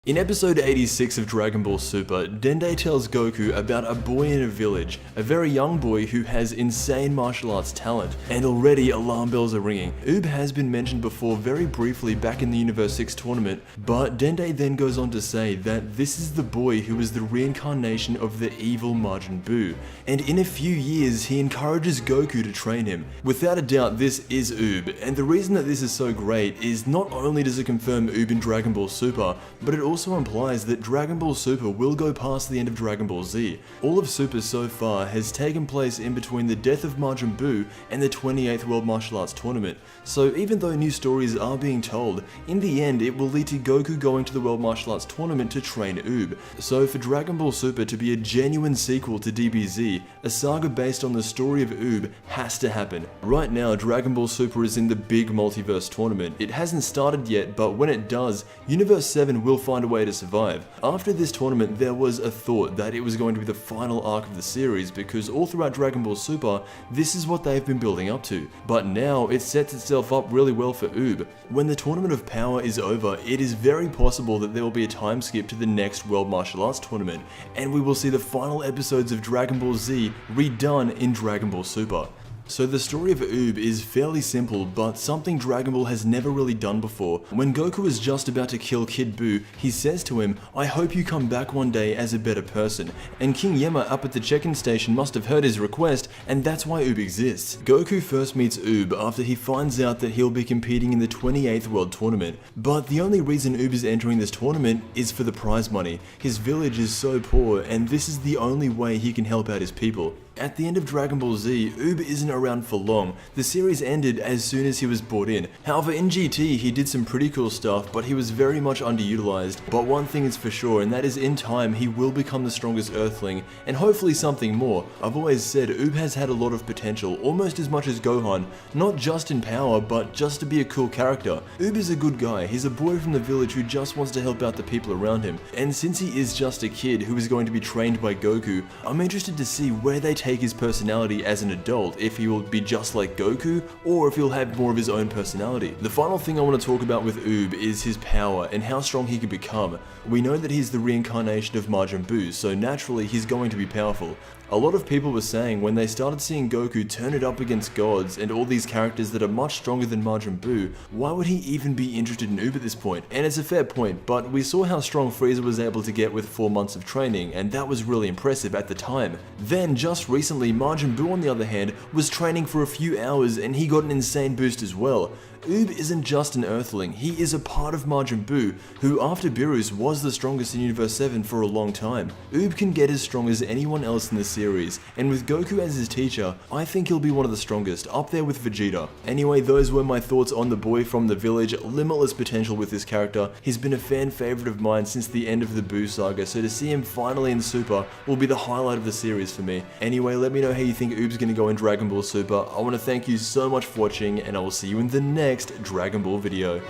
In episode 86 of Dragon Ball Super, Dende tells Goku about a boy in a village, a very young boy who has insane martial arts talent, and already alarm bells are ringing. Uub has been mentioned before very briefly back in the Universe 6 tournament, but Dende then goes on to say that this is the boy who is the reincarnation of the evil Majin Buu, and in a few years he encourages Goku to train him. Without a doubt, this is Uub, and the reason that this is so great is not only does it confirm Uub in Dragon Ball Super, but it also implies that Dragon Ball Super will go past the end of Dragon Ball Z. All of Super so far has taken place in between the death of Majin Buu and the 28th World Martial Arts Tournament, so even though new stories are being told, in the end it will lead to Goku going to the World Martial Arts Tournament to train Uub. So for Dragon Ball Super to be a genuine sequel to DBZ, a saga based on the story of Uub has to happen. Right now, Dragon Ball Super is in the big multiverse tournament. It hasn't started yet, but when it does, Universe 7 will find a way to survive. After this tournament, there was a thought that it was going to be the final arc of the series because all throughout Dragon Ball Super, this is what they've been building up to. But now, it sets itself up really well for Uub. When the Tournament of Power is over, it is very possible that there will be a time skip to the next World Martial Arts Tournament, and we will see the final episodes of Dragon Ball Z redone in Dragon Ball Super. So the story of Uub is fairly simple, but something Dragon Ball has never really done before. When Goku is just about to kill Kid Buu, he says to him, "I hope you come back one day as a better person." And King Yemma up at the check-in station must have heard his request, and that's why Uub exists. Goku first meets Uub after he finds out that he'll be competing in the 28th World Tournament. But the only reason Uub is entering this tournament is for the prize money. His village is so poor, and this is the only way he can help out his people. At the end of Dragon Ball Z, Uub isn't around for long. The series ended as soon as he was brought in. However, in GT he did some pretty cool stuff, but he was very much underutilized. But one thing is for sure, and that is in time he will become the strongest Earthling, and hopefully something more. I've always said Uub has had a lot of potential, almost as much as Gohan, not just in power, but just to be a cool character. Uub is a good guy. He's a boy from the village who just wants to help out the people around him. And since he is just a kid who is going to be trained by Goku, I'm interested to see where they take his personality as an adult, if he will be just like Goku, or if he'll have more of his own personality. The final thing I want to talk about with Uub is his power and how strong he can become. We know that he's the reincarnation of Majin Buu, so naturally he's going to be powerful. A lot of people were saying when they started seeing Goku turn it up against gods and all these characters that are much stronger than Majin Buu, why would he even be interested in Uub at this point? And it's a fair point, but we saw how strong Frieza was able to get with 4 months of training, and that was really impressive at the time. Then, just recently, Majin Buu on the other hand, was training for a few hours and he got an insane boost as well. Uub isn't just an Earthling, he is a part of Majin Buu, who after Beerus was the strongest in Universe 7 for a long time. Uub can get as strong as anyone else in the series, and with Goku as his teacher, I think he'll be one of the strongest, up there with Vegeta. Anyway, those were my thoughts on the boy from the village. Limitless potential with this character. He's been a fan favorite of mine since the end of the Buu saga, so to see him finally in Super will be the highlight of the series for me. Anyway, let me know how you think Uub's gonna go in Dragon Ball Super. I want to thank you so much for watching, and I will see you in the next Dragon Ball video.